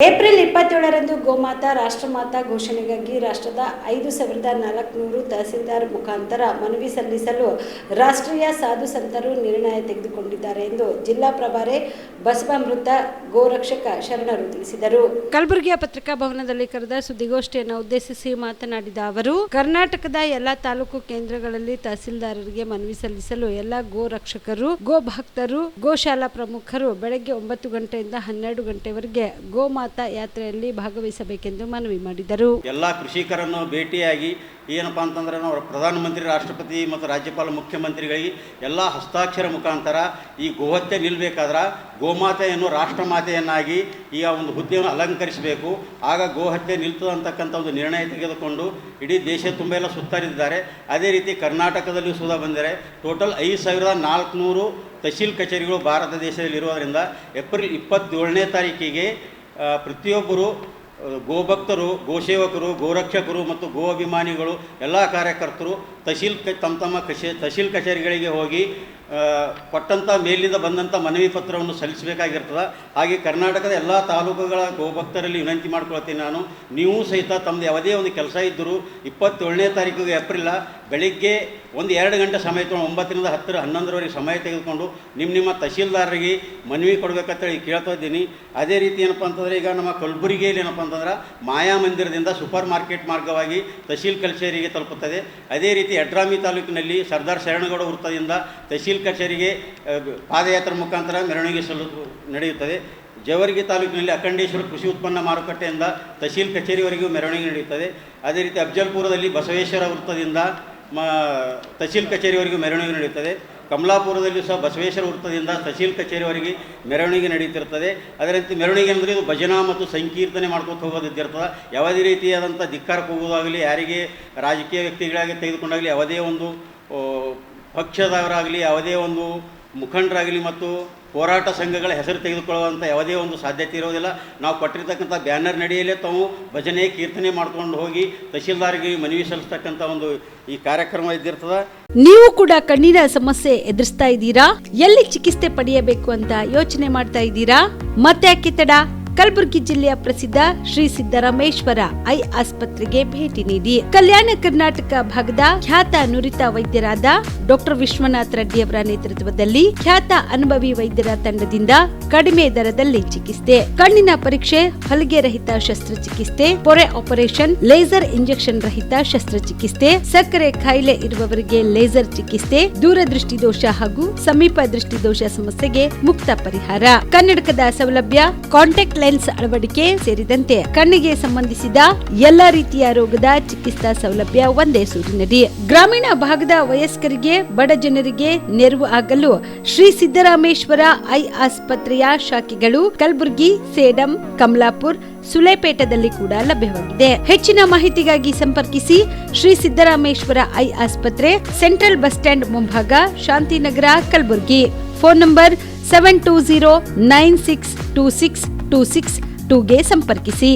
April 27ರಂದು ಗೋಮಾತಾ ರಾಷ್ಟ್ರಮಾತಾ ಘೋಷಣೆಗಾಗಿ ರಾಷ್ಟ್ರದ 5,400 ತಹಸೀಲ್ದಾರ್ ಮುಖಾಂತರ ಮನವಿ ಸಲ್ಲಿಸಲು ರಾಷ್ಟ್ರೀಯ ಸಾಧು ಸಂತರು ನಿರ್ಣಯ ತೆಗೆದುಕೊಂಡಿದ್ದಾರೆ ಎಂದು ಜಿಲ್ಲಾ ಪ್ರಭಾರಿ ಬಸವಾಮೃತ ಗೋರಕ್ಷಕ ಶರಣರು ತಿಳಿಸಿದರು. ಕಲಬುರಗಿಯ ಪತ್ರಿಕಾ ಭವನದಲ್ಲಿ ಕರೆದ ಸುದ್ದಿಗೋಷ್ಠಿಯನ್ನು ಉದ್ದೇಶಿಸಿ ಮಾತನಾಡಿದ ಅವರು, ಕರ್ನಾಟಕದ ಎಲ್ಲ ತಾಲೂಕು ಕೇಂದ್ರಗಳಲ್ಲಿ ತಹಸೀಲ್ದಾರರಿಗೆ ಮನವಿ ಸಲ್ಲಿಸಲು ಎಲ್ಲ ಗೋರಕ್ಷಕರು, ಗೋಭಕ್ತರು, ಗೋಶಾಲಾ ಪ್ರಮುಖರು ಬೆಳಗ್ಗೆ 9 ಗಂಟೆಯಿಂದ 12 ಗಂಟೆವರೆಗೆ ಗೋಮಾತಾ ಯಾತ್ರೆಯಲ್ಲಿ ಭಾಗವಹಿಸಬೇಕೆಂದು ಮನವಿ ಮಾಡಿದರು. ಎಲ್ಲ ಕೃಷಿಕರನ್ನು ಭೇಟಿಯಾಗಿ ಏನಪ್ಪಾ ಅಂತಂದ್ರೆ ನಾವು ಪ್ರಧಾನಮಂತ್ರಿ, ರಾಷ್ಟ್ರಪತಿ ಮತ್ತು ರಾಜ್ಯಪಾಲ, ಮುಖ್ಯಮಂತ್ರಿಗಳಿಗೆ ಎಲ್ಲ ಹಸ್ತಾಕ್ಷರ ಮುಖಾಂತರ ಈ ಗೋಹತ್ಯೆ ನಿಲ್ಲಬೇಕಾದ್ರೆ ಗೋಮಾತೆಯನ್ನು ರಾಷ್ಟ್ರಮಾತೆಯನ್ನಾಗಿ ಈ ಒಂದು ಹುದ್ದೆಯನ್ನು ಅಲಂಕರಿಸಬೇಕು. ಆಗ ಗೋಹತ್ಯೆ ನಿಲ್ತದೆ ಅಂತಕ್ಕಂಥ ಒಂದು ನಿರ್ಣಯ ತೆಗೆದುಕೊಂಡು ಇಡೀ ದೇಶ ತುಂಬ ಎಲ್ಲ ಸುತ್ತರಿದ್ದಾರೆ. ಅದೇ ರೀತಿ ಕರ್ನಾಟಕದಲ್ಲಿಯೂ ಸುಧಾ ಬಂದರೆ ಟೋಟಲ್ 5,400 ತಹಶೀಲ್ ಕಚೇರಿಗಳು ಭಾರತ ದೇಶದಲ್ಲಿ ಇರುವುದರಿಂದ ಏಪ್ರಿಲ್ 27ನೇ ತಾರೀಕಿಗೆ ಪ್ರತಿಯೊಬ್ಬರು ಗೋಭಕ್ತರು, ಗೋಸೇವಕರು, ಗೋರಕ್ಷಕರು ಮತ್ತು ಗೋ ಅಭಿಮಾನಿಗಳು ಎಲ್ಲ ಕಾರ್ಯಕರ್ತರು ತಹಶೀಲ್ ಕಚೇರಿಗಳಿಗೆ ಹೋಗಿ ಕೊಟ್ಟಂಥ ಮೇಲಿಂದ ಬಂದಂಥ ಮನವಿ ಪತ್ರವನ್ನು ಸಲ್ಲಿಸಬೇಕಾಗಿರ್ತದೆ. ಹಾಗೆ ಕರ್ನಾಟಕದ ಎಲ್ಲ ತಾಲೂಕುಗಳ ಗೋಭಕ್ತರಲ್ಲಿ ವಿನಂತಿ ಮಾಡ್ಕೊಳ್ತೀನಿ ನಾನು, ನೀವು ಸಹಿತ ತಮ್ಮದು ಯಾವುದೇ ಒಂದು ಕೆಲಸ ಇದ್ದರೂ 27ನೇ ತಾರೀಕಿಗೆ ಏಪ್ರಿಲ್ ಬೆಳಿಗ್ಗೆ 1-2 ಗಂಟೆ ಸಮಯ ತೊಗೊಂಡು 9ರಿಂದ 10, 11ರವರೆಗೆ ಸಮಯ ತೆಗೆದುಕೊಂಡು ನಿಮ್ಮ ತಹಶೀಲ್ದಾರರಿಗೆ ಮನವಿ ಕೊಡಬೇಕಂತೇಳಿ ಕೇಳ್ತಾ ಇದ್ದೀನಿ. ಅದೇ ರೀತಿ ಏನಪ್ಪ ಅಂತಂದರೆ ಈಗ ನಮ್ಮ ಕಲಬುರಗಿಯಲ್ಲಿ ಏನಪ್ಪ ಅಂತಂದ್ರೆ ಮಾಯಾ ಮಂದಿರದಿಂದ ಸೂಪರ್ ಮಾರ್ಕೆಟ್ ಮಾರ್ಗವಾಗಿ ತಹಶೀಲ್ ಕಚೇರಿಗೆ ತಲುಪುತ್ತದೆ. ಅದೇ ರೀತಿ ಯಡ್ರಾಮಿ ತಾಲೂಕಿನಲ್ಲಿ ಸರ್ದಾರ್ ಶರಣಗೌಡ ವೃತ್ತದಿಂದ ತಹಶೀಲ್ ಕಚೇರಿಗೆ ಪಾದಯಾತ್ರೆ ಮುಖಾಂತರ ಮೆರವಣಿಗೆ ನಡೆಯುತ್ತದೆ. ಜೇವರ್ಗಿ ತಾಲೂಕಿನಲ್ಲಿ ಅಖಂಡೇಶ್ವರ ಕೃಷಿ ಉತ್ಪನ್ನ ಮಾರುಕಟ್ಟೆಯಿಂದ ತಹಶೀಲ್ ಕಚೇರಿವರೆಗೂ ಮೆರವಣಿಗೆ ನಡೆಯುತ್ತದೆ. ಅದೇ ರೀತಿ ಅಫ್ಜಲ್ಪುರದಲ್ಲಿ ಬಸವೇಶ್ವರ ವೃತ್ತದಿಂದ ತಹಶೀಲ್ ಕಚೇರಿವರೆಗೂ ಮೆರವಣಿಗೆ ನಡೆಯುತ್ತದೆ. ಕಮಲಾಪುರದಲ್ಲಿ ಸಹ ಬಸವೇಶ್ವರ ವೃತ್ತದಿಂದ ತಹಶೀಲ್ ಕಚೇರಿವರೆಗೆ ಮೆರವಣಿಗೆ ನಡೀತಿರ್ತದೆ. ಅದೇ ರೀತಿ ಮೆರವಣಿಗೆ ಅಂದರೆ ಇದು ಭಜನಾ ಮತ್ತು ಸಂಕೀರ್ತನೆ ಮಾಡ್ಕೊತ ಹೋಗೋದಿದ್ದಿರ್ತದೆ. ಯಾವುದೇ ರೀತಿಯಾದಂಥ ಧಿಕ್ಕಾರಕ್ಕೆ ಹೋಗೋದಾಗಲಿ, ಯಾರಿಗೆ ರಾಜಕೀಯ ವ್ಯಕ್ತಿಗಳಾಗಿ ತೆಗೆದುಕೊಂಡಾಗಲಿ, ಯಾವುದೇ ಒಂದು ಪಕ್ಷದವರಾಗಲಿ, ಯಾವುದೇ ಒಂದು ಮುಖಂಡರಾಗಲಿ ಮತ್ತು ಹೋರಾಟ ಸಂಘಗಳ ಹೆಸರು ತೆಗೆದುಕೊಳ್ಳುವಂಥ ಯಾವುದೇ ಒಂದು ಸಾಧ್ಯತೆ ಇರೋದಿಲ್ಲ. ನಾವು ಕೊಟ್ಟಿರ್ತಕ್ಕಂಥ ಬ್ಯಾನರ್ ನಡಿಯಲ್ಲೇ ತಾವು ಭಜನೆ ಕೀರ್ತನೆ ಮಾಡ್ಕೊಂಡು ಹೋಗಿ ತಹಶೀಲ್ದಾರ್ಗೆ ಮನವಿ ಸಲ್ಲಿಸ್ತಕ್ಕಂಥ ಒಂದು ಈ ಕಾರ್ಯಕ್ರಮ ಇದ್ದಿರ್ತದೆ. ನೀವು ಕೂಡ ಕಣ್ಣಿನ ಸಮಸ್ಯೆ ಎದುರಿಸ್ತಾ ಇದ್ದೀರಾ? ಎಲ್ಲಿ ಚಿಕಿತ್ಸೆ ಪಡೆಯಬೇಕು ಅಂತ ಯೋಚನೆ ಮಾಡ್ತಾ ಇದ್ದೀರಾ? ಮತ್ತೆ ಯಾಕೆ ತಡ? ಕಲಬುರಗಿ ಜಿಲ್ಲೆಯ ಪ್ರಸಿದ್ಧ ಶ್ರೀ ಸಿದ್ದರಾಮೇಶ್ವರ ಐ ಆಸ್ಪತ್ರೆಗೆ ಭೇಟಿ ನೀಡಿ ಕಲ್ಯಾಣ ಕರ್ನಾಟಕ ಭಾಗದ ಖ್ಯಾತ ನುರಿತ ವೈದ್ಯರಾದ ಡಾಕ್ಟರ್ ವಿಶ್ವನಾಥ್ ರೆಡ್ಡಿ ಅವರ ನೇತೃತ್ವದಲ್ಲಿ ಖ್ಯಾತ ಅನುಭವಿ ವೈದ್ಯರ ತಂಡದಿಂದ ಕಡಿಮೆ ದರದಲ್ಲಿ ಚಿಕಿತ್ಸೆ, ಕಣ್ಣಿನ ಪರೀಕ್ಷೆ, ಹೊಲಿಗೆ ರಹಿತ ಶಸ್ತ್ರಚಿಕಿತ್ಸೆ, ಪೊರೆ ಆಪರೇಷನ್, ಲೇಸರ್ ಇಂಜೆಕ್ಷನ್ ರಹಿತ ಶಸ್ತ್ರಚಿಕಿತ್ಸೆ, ಸಕ್ಕರೆ ಕಾಯಿಲೆ ಇರುವವರಿಗೆ ಲೇಸರ್ ಚಿಕಿತ್ಸೆ, ದೂರದೃಷ್ಟಿ ದೋಷ ಹಾಗೂ ಸಮೀಪ ದೃಷ್ಟಿ ದೋಷ ಸಮಸ್ಯೆಗೆ ಮುಕ್ತ ಪರಿಹಾರ, ಕನ್ನಡಕದ ಸೌಲಭ್ಯ, ಕಾಂಟ್ಯಾಕ್ಟ್ ಲೆನ್ಸ್ ಅಳವಡಿಕೆ ಸೇರಿದಂತೆ ಕಣ್ಣಿಗೆ ಸಂಬಂಧಿಸಿದ ಎಲ್ಲ ರೀತಿಯ ರೋಗದ ಚಿಕಿತ್ಸಾ ಸೌಲಭ್ಯ ಒಂದೇ ಸೂರಿನಡಿ. ಗ್ರಾಮೀಣ ಭಾಗದ ವಯಸ್ಕರಿಗೆ, ಬಡ ಜನರಿಗೆ ನೆರವು ಆಗಲು ಶ್ರೀ ಸಿದ್ದರಾಮೇಶ್ವರ ಐ ಆಸ್ಪತ್ರೆಯ ಶಾಖೆಗಳು ಕಲಬುರಗಿ, ಸೇಡಂ, ಕಮಲಾಪುರ್, ಸುಲೇಪೇಟದಲ್ಲಿ ಕೂಡ ಲಭ್ಯವಾಗಿದೆ. ಹೆಚ್ಚಿನ ಮಾಹಿತಿಗಾಗಿ ಸಂಪರ್ಕಿಸಿ ಶ್ರೀ ಸಿದ್ದರಾಮೇಶ್ವರ ಐ ಆಸ್ಪತ್ರೆ, ಸೆಂಟ್ರಲ್ ಬಸ್ ಸ್ಟ್ಯಾಂಡ್ ಮುಂಭಾಗ, ಶಾಂತಿನಗರ, ಕಲಬುರಗಿ. ಫೋನ್ ನಂಬರ್ 720962626 2ಗೆ ಸಂಪರ್ಕಿಸಿ.